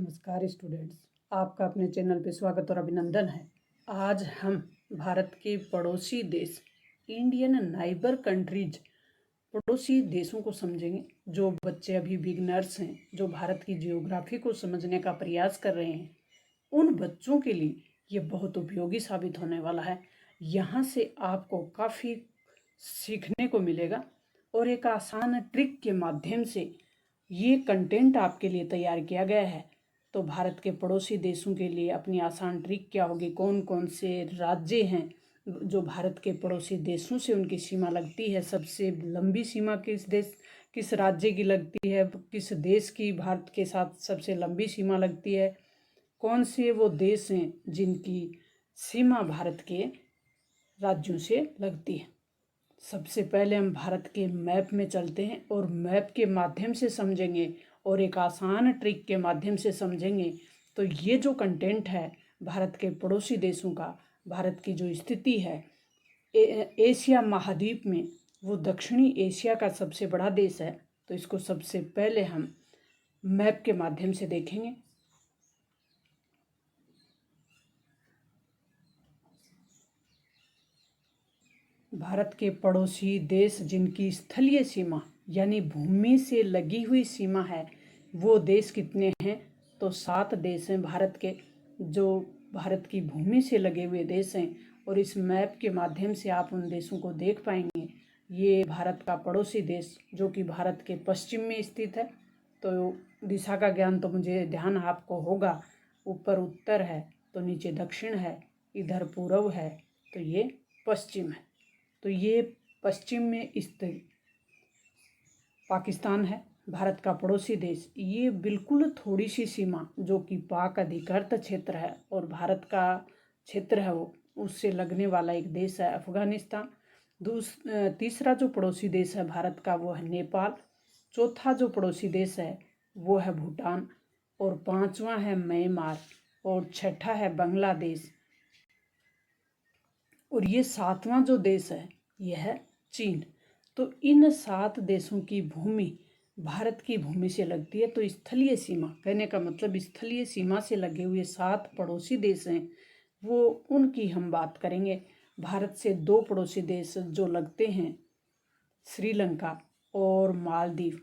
नमस्कार स्टूडेंट्स, आपका अपने चैनल पे स्वागत और अभिनंदन है। आज हम भारत के पड़ोसी देश इंडियन नाइबर कंट्रीज पड़ोसी देशों को समझेंगे। जो बच्चे अभी बिगनर्स हैं, जो भारत की जियोग्राफी को समझने का प्रयास कर रहे हैं, उन बच्चों के लिए ये बहुत उपयोगी साबित होने वाला है। यहाँ से आपको काफ़ी सीखने को मिलेगा और एक आसान ट्रिक के माध्यम से ये कंटेंट आपके लिए तैयार किया गया है। तो भारत के पड़ोसी देशों के लिए अपनी आसान ट्रिक क्या होगी, कौन कौन से राज्य हैं जो भारत के पड़ोसी देशों से उनकी सीमा लगती है, सबसे लंबी सीमा किस राज्य की लगती है, किस देश की भारत के साथ सबसे लंबी सीमा लगती है, कौन से वो देश हैं जिनकी सीमा भारत के राज्यों से लगती है। सबसे पहले हम भारत के मैप में चलते हैं और मैप के माध्यम से समझेंगे और एक आसान ट्रिक के माध्यम से समझेंगे। तो ये जो कंटेंट है भारत के पड़ोसी देशों का, भारत की जो स्थिति है एशिया महाद्वीप में, वो दक्षिणी एशिया का सबसे बड़ा देश है। तो इसको सबसे पहले हम मैप के माध्यम से देखेंगे। भारत के पड़ोसी देश जिनकी स्थलीय सीमा यानी भूमि से लगी हुई सीमा है, वो देश कितने हैं? तो 7 देश हैं भारत के, जो भारत की भूमि से लगे हुए देश हैं। और इस मैप के माध्यम से आप उन देशों को देख पाएंगे। ये भारत का पड़ोसी देश जो कि भारत के पश्चिम में स्थित है। तो दिशा का ज्ञान तो मुझे ध्यान आपको होगा। ऊपर उत्तर है तो नीचे दक्षिण है, इधर पूर्व है तो ये पश्चिम है। तो ये पश्चिम में स्थित पाकिस्तान है, भारत का पड़ोसी देश। ये बिल्कुल थोड़ी सी सीमा जो कि पाक अधिकृत क्षेत्र है और भारत का क्षेत्र है, वो उससे लगने वाला एक देश है अफगानिस्तान। तीसरा जो पड़ोसी देश है भारत का वो है नेपाल। चौथा जो पड़ोसी देश है वो है भूटान और 5वां है म्यांमार और 6ठा है बांग्लादेश और ये 7वां जो देश है यह है चीन। तो इन 7 देशों की भूमि भारत की भूमि से लगती है। तो स्थलीय सीमा कहने का मतलब स्थलीय सीमा से लगे हुए 7 पड़ोसी देश हैं, वो उनकी हम बात करेंगे। भारत से 2 पड़ोसी देश जो लगते हैं, श्रीलंका और मालदीव,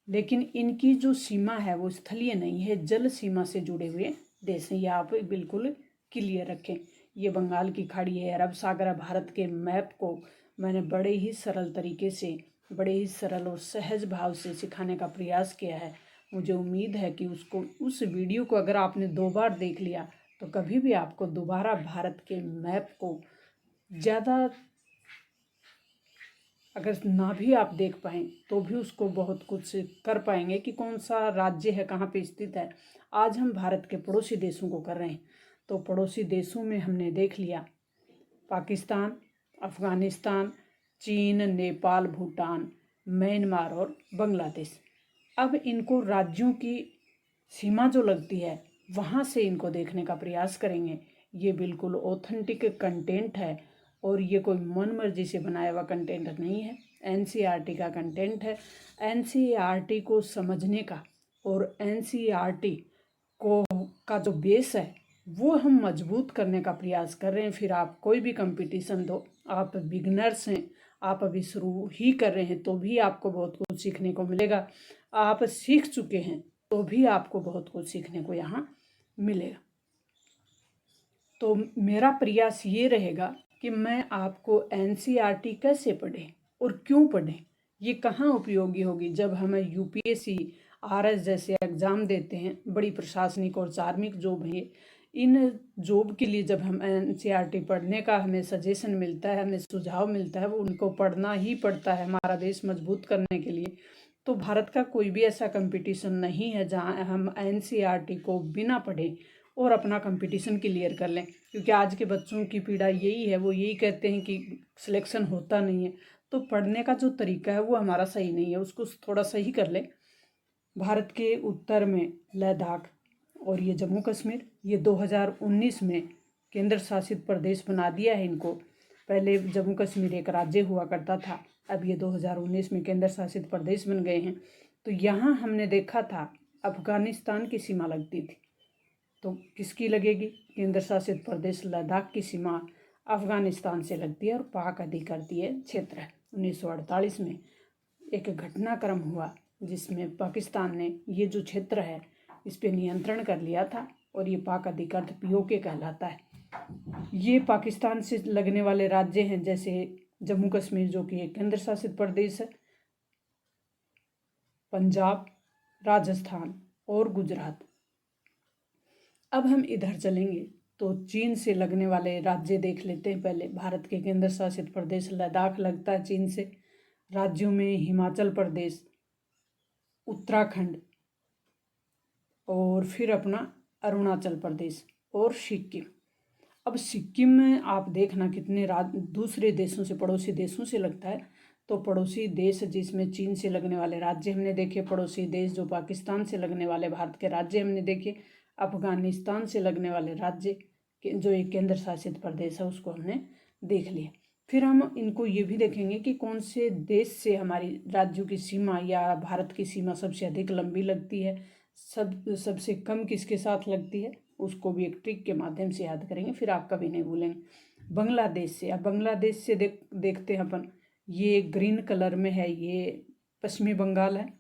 लेकिन इनकी जो सीमा है वो स्थलीय नहीं है, जल सीमा से जुड़े हुए देश हैं। ये आप बिल्कुल क्लियर रखें। ये बंगाल की खाड़ी है, अरब सागर है। भारत के मैप को मैंने बड़े ही सरल तरीके से, बड़े ही सरल और सहज भाव से सिखाने का प्रयास किया है। मुझे उम्मीद है कि उस वीडियो को अगर आपने 2 बार देख लिया तो कभी भी आपको दोबारा भारत के मैप को ज़्यादा अगर ना भी आप देख पाएँ तो भी उसको बहुत कुछ कर पाएंगे कि कौन सा राज्य है, कहाँ पे स्थित है। आज हम भारत के पड़ोसी देशों को कर रहे हैं। तो पड़ोसी देशों में हमने देख लिया पाकिस्तान, अफगानिस्तान, चीन, नेपाल, भूटान, म्यांमार और बांग्लादेश। अब इनको राज्यों की सीमा जो लगती है वहाँ से इनको देखने का प्रयास करेंगे। ये बिल्कुल ऑथेंटिक कंटेंट है और ये कोई मन मर्जी से बनाया हुआ कंटेंट नहीं है, एनसीईआरटी का कंटेंट है। एनसीईआरटी को समझने का और एनसीईआरटी को का जो बेस है वो हम मजबूत करने का प्रयास कर रहे हैं। फिर आप कोई भी कंपटीशन दो, आप बिगनर्स हैं, आप अभी शुरू ही कर रहे हैं, तो भी आपको बहुत कुछ सीखने को मिलेगा। आप सीख चुके हैं तो भी आपको बहुत कुछ सीखने को यहाँ मिलेगा। तो मेरा प्रयास ये रहेगा कि मैं आपको एनसीईआरटी कैसे पढ़ें और क्यों पढ़ें, ये कहाँ उपयोगी होगी जब हमें यूपीएससी, आरएस जैसे एग्ज़ाम देते हैं, बड़ी प्रशासनिक और धार्मिक जॉब है। इन जॉब के लिए जब हम एनसीईआरटी पढ़ने का हमें सजेशन मिलता है, हमें सुझाव मिलता है, वो उनको पढ़ना ही पड़ता है हमारा देश मजबूत करने के लिए। तो भारत का कोई भी ऐसा कंपटीशन नहीं है जहाँ हम एनसीईआरटी को बिना पढ़े और अपना कंपटीशन क्लियर कर लें। क्योंकि आज के बच्चों की पीड़ा यही है, वो यही कहते हैं कि सिलेक्शन होता नहीं है। तो पढ़ने का जो तरीका है वो हमारा सही नहीं है, उसको थोड़ा सही कर लें। भारत के उत्तर में लद्दाख और ये जम्मू कश्मीर, ये 2019 में केंद्र शासित प्रदेश बना दिया है इनको। पहले जम्मू कश्मीर एक राज्य हुआ करता था, अब ये 2019 में केंद्र शासित प्रदेश बन गए हैं। तो यहाँ हमने देखा था अफगानिस्तान की सीमा लगती थी, तो किसकी लगेगी? केंद्र शासित प्रदेश लद्दाख की सीमा अफगानिस्तान से लगती है और पाक अधिकृतीय क्षेत्र है। 1948 में एक घटनाक्रम हुआ जिसमें पाकिस्तान ने ये जो क्षेत्र है इस पे नियंत्रण कर लिया था और ये पाक अधिकृत पीओके कहलाता है। ये पाकिस्तान से लगने वाले राज्य हैं, जैसे जम्मू कश्मीर जो कि एक केंद्र शासित प्रदेश है, पंजाब, राजस्थान और गुजरात। अब हम इधर चलेंगे तो चीन से लगने वाले राज्य देख लेते हैं। पहले भारत के केंद्र शासित प्रदेश लद्दाख लगता है चीन से। राज्यों में हिमाचल प्रदेश, उत्तराखंड और फिर अपना अरुणाचल प्रदेश और सिक्किम। अब सिक्किम में आप देखना कितने दूसरे देशों से, पड़ोसी देशों से लगता है। तो पड़ोसी देश जिसमें चीन से लगने वाले राज्य हमने देखे, पड़ोसी देश जो पाकिस्तान से लगने वाले भारत के राज्य हमने देखे, अफगानिस्तान से लगने वाले राज्य जो एक केंद्र शासित प्रदेश है उसको हमने देख लिया। फिर हम इनको ये भी देखेंगे कि कौन से देश से हमारी राज्यों की सीमा या भारत की सीमा सबसे अधिक लंबी लगती है, सबसे कम किसके साथ लगती है, उसको भी एक ट्रिक के माध्यम से याद करेंगे, फिर आप कभी नहीं भूलेंगे। बांग्लादेश से, अब बांग्लादेश से देखते हैं अपन। ये ग्रीन कलर में है, ये पश्चिमी बंगाल है,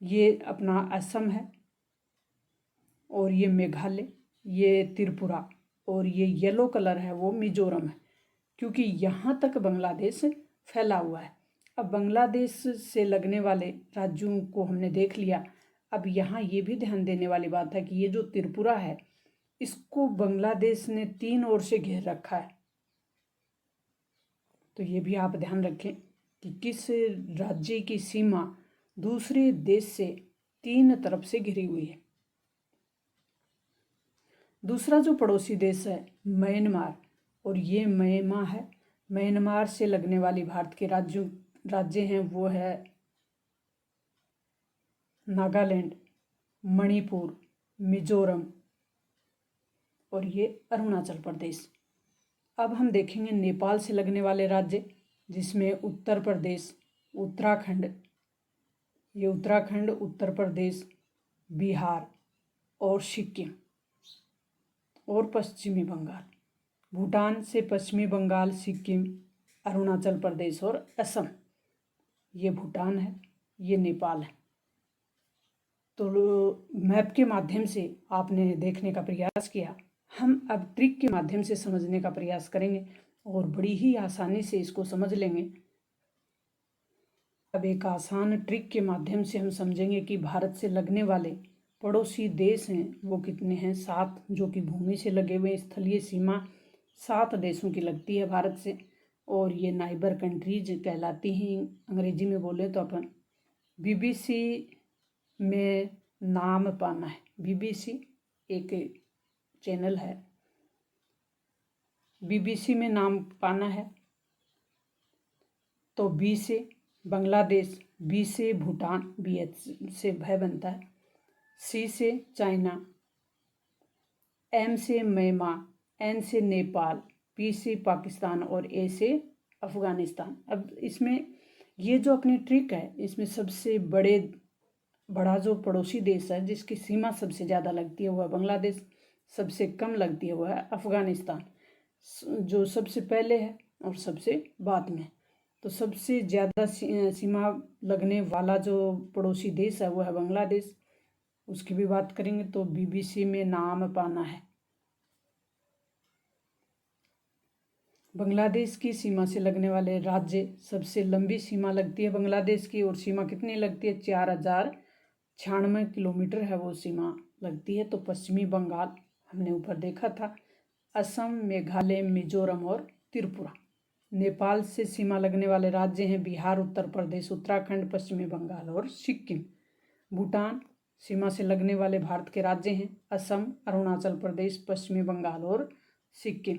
ये अपना असम है और ये मेघालय, ये त्रिपुरा और ये येलो कलर है वो मिजोरम है, क्योंकि यहाँ तक बांग्लादेश फैला हुआ है। अब बांग्लादेश से लगने वाले राज्यों को हमने देख लिया। अब यहाँ ये भी ध्यान देने वाली बात है कि ये जो त्रिपुरा है इसको बांग्लादेश ने 3 ओर से घेर रखा है। तो ये भी आप ध्यान रखें कि किस राज्य की सीमा दूसरे देश से 3 तरफ से घिरी हुई है। दूसरा जो पड़ोसी देश है म्यांमार, और ये म्यांमार है। म्यांमार से लगने वाली भारत के राज्य हैं वो है नागालैंड, मणिपुर, मिजोरम और ये अरुणाचल प्रदेश। अब हम देखेंगे नेपाल से लगने वाले राज्य, जिसमें उत्तर प्रदेश, उत्तराखंड, ये उत्तराखंड, उत्तर प्रदेश, बिहार और सिक्किम और पश्चिमी बंगाल। भूटान से पश्चिमी बंगाल, सिक्किम, अरुणाचल प्रदेश और असम। ये भूटान है, ये नेपाल है। तो मैप के माध्यम से आपने देखने का प्रयास किया। हम अब ट्रिक के माध्यम से समझने का प्रयास करेंगे और बड़ी ही आसानी से इसको समझ लेंगे। अब एक आसान ट्रिक के माध्यम से हम समझेंगे कि भारत से लगने वाले पड़ोसी देश हैं वो कितने हैं। 7 जो कि भूमि से लगे हुए स्थलीय सीमा 7 देशों की लगती है भारत से, और ये नाइबर कंट्रीज कहलाती हैं अंग्रेजी में बोले तो अपन। बीबीसी में नाम पाना है, बीबीसी एक चैनल है, बीबीसी में नाम पाना है। तो बी से बांग्लादेश, बी से भूटान, बी से भय बनता है, सी से चाइना, एम से म्यांमार, एन से नेपाल, पी से पाकिस्तान और ए से अफगानिस्तान। अब इसमें ये जो अपनी ट्रिक है इसमें सबसे बड़ा जो पड़ोसी देश है जिसकी सीमा सबसे ज़्यादा लगती है वह है बांग्लादेश, सबसे कम लगती है वह है अफगानिस्तान, जो सबसे पहले है और सबसे बाद में। तो सबसे ज़्यादा सीमा लगने वाला जो पड़ोसी देश है वह है बांग्लादेश, उसकी भी बात करेंगे। तो बीबीसी में नाम पाना है। बांग्लादेश की सीमा से लगने वाले राज्य, सबसे लंबी सीमा लगती है बांग्लादेश की, और सीमा कितनी लगती है? 4096 किलोमीटर है वो सीमा लगती है। तो पश्चिमी बंगाल हमने ऊपर देखा था, असम, मेघालय, मिजोरम और त्रिपुरा। नेपाल से सीमा लगने वाले राज्य हैं बिहार, उत्तर प्रदेश, उत्तराखंड, पश्चिमी बंगाल और सिक्किम। भूटान सीमा से लगने वाले भारत के राज्य हैं असम, अरुणाचल प्रदेश, पश्चिमी बंगाल और सिक्किम।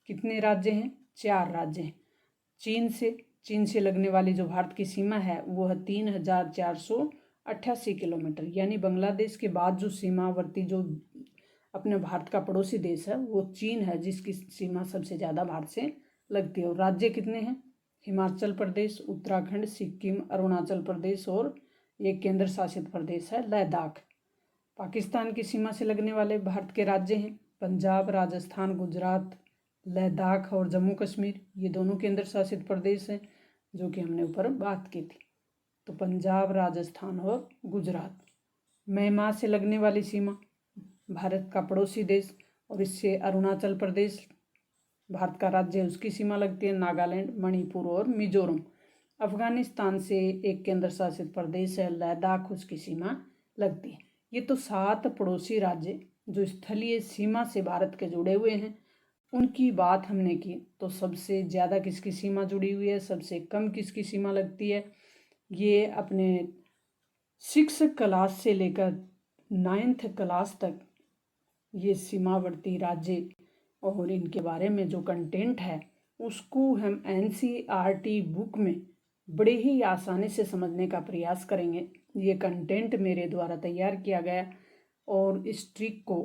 कितने राज्य हैं? 4 राज्य हैं। चीन से लगने वाली जो भारत की सीमा है वो है 3488 किलोमीटर, यानी बांग्लादेश के बाद जो सीमावर्ती जो अपने भारत का पड़ोसी देश है वो चीन है, जिसकी सीमा सबसे ज़्यादा भारत से लगती है। और राज्य कितने हैं? हिमाचल प्रदेश, उत्तराखंड, सिक्किम, अरुणाचल प्रदेश और एक केंद्र शासित प्रदेश है लद्दाख। पाकिस्तान की सीमा से लगने वाले भारत के राज्य हैं पंजाब, राजस्थान, गुजरात, लद्दाख और जम्मू कश्मीर। ये दोनों केंद्र शासित प्रदेश हैं जो कि हमने ऊपर बात की थी। तो पंजाब, राजस्थान और गुजरात। म्यांमार से लगने वाली सीमा, भारत का पड़ोसी देश, और इससे अरुणाचल प्रदेश भारत का राज्य है, उसकी सीमा लगती है। नागालैंड, मणिपुर और मिजोरम। अफगानिस्तान से एक केंद्र शासित प्रदेश है लद्दाख, उसकी सीमा लगती है। ये तो 7 पड़ोसी राज्य जो स्थलीय सीमा से भारत के जुड़े हुए हैं। उनकी बात हमने की तो सबसे ज़्यादा किसकी सीमा जुड़ी हुई है, सबसे कम किसकी सीमा लगती है। ये अपने 6th क्लास से लेकर 9th क्लास तक ये सीमावर्ती राज्य और इनके बारे में जो कंटेंट है उसको हम NCERT बुक में बड़े ही आसानी से समझने का प्रयास करेंगे। ये कंटेंट मेरे द्वारा तैयार किया गया और इस ट्रिक को,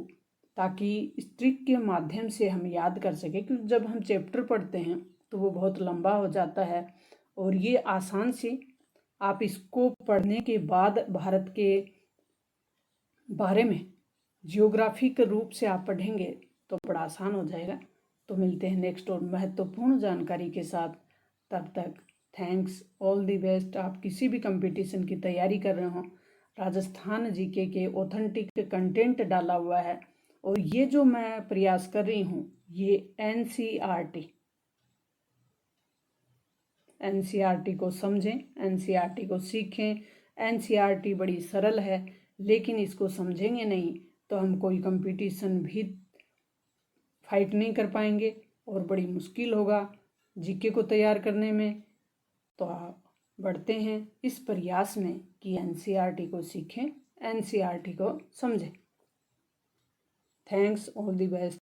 ताकि इस ट्रिक के माध्यम से हम याद कर सकें, क्योंकि जब हम चैप्टर पढ़ते हैं तो वो बहुत लंबा हो जाता है और ये आसान से आप इसको पढ़ने के बाद भारत के बारे में जियोग्राफिक रूप से आप पढ़ेंगे तो बड़ा आसान हो जाएगा। तो मिलते हैं नेक्स्ट और महत्वपूर्ण जानकारी के साथ। तब तक थैंक्स, ऑल दी बेस्ट। आप किसी भी कंपटीशन की तैयारी कर रहे हो, राजस्थान जीके के ऑथेंटिक कंटेंट डाला हुआ है और ये जो मैं प्रयास कर रही हूँ ये NCERT को समझें, NCERT को सीखें। NCERT बड़ी सरल है, लेकिन इसको समझेंगे नहीं तो हम कोई कंपटीशन भी फाइट नहीं कर पाएंगे और बड़ी मुश्किल होगा जीके को तैयार करने में। तो आप बढ़ते हैं इस प्रयास में कि NCERT को सीखें, NCERT को समझें। Thanks, all the best.